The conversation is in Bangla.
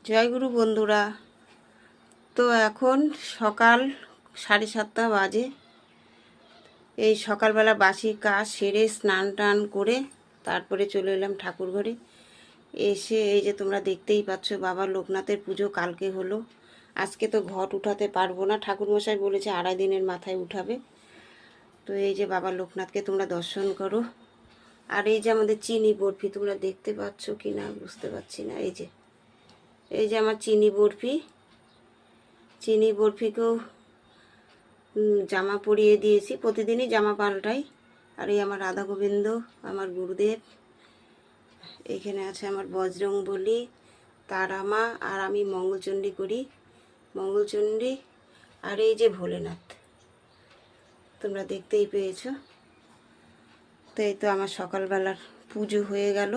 জয়গুরু বন্ধুরা। তো এখন সকাল 7:30 বাজে। এই সকালবেলা বাসি কাজ সেরে স্নান টান করে তারপরে চলে এলাম ঠাকুর ঘরে। এসে এই যে তোমরা দেখতেই পাচ্ছ, বাবা লোকনাথের পুজো কালকে হলো। আজকে তো ঘট উঠাতে পারবো না, ঠাকুরমশাই বলেছে 2.5 দিনের মাথায় উঠাবে। তো এই যে বাবা লোকনাথকে তোমরা দর্শন করো। আর এই যে আমাদের চিনি বরফি, তোমরা দেখতে পাচ্ছ কি না বুঝতে পারছি না। এই যে আমার চিনি বরফিকেও জামা পরিয়ে দিয়েছি, প্রতিদিনই জামা পাল্টাই। আর এই আমার রাধা গোবিন্দ, আমার গুরুদেব। এখানে আছে আমার বজরংবলী, তারা মা, আর আমি মঙ্গলচণ্ডী করি, মঙ্গলচণ্ডী। আর এই যে ভোলেনাথ, তোমরা দেখতেই পেয়েছো। তো এই তো আমার সকালবেলার পুজো হয়ে গেল।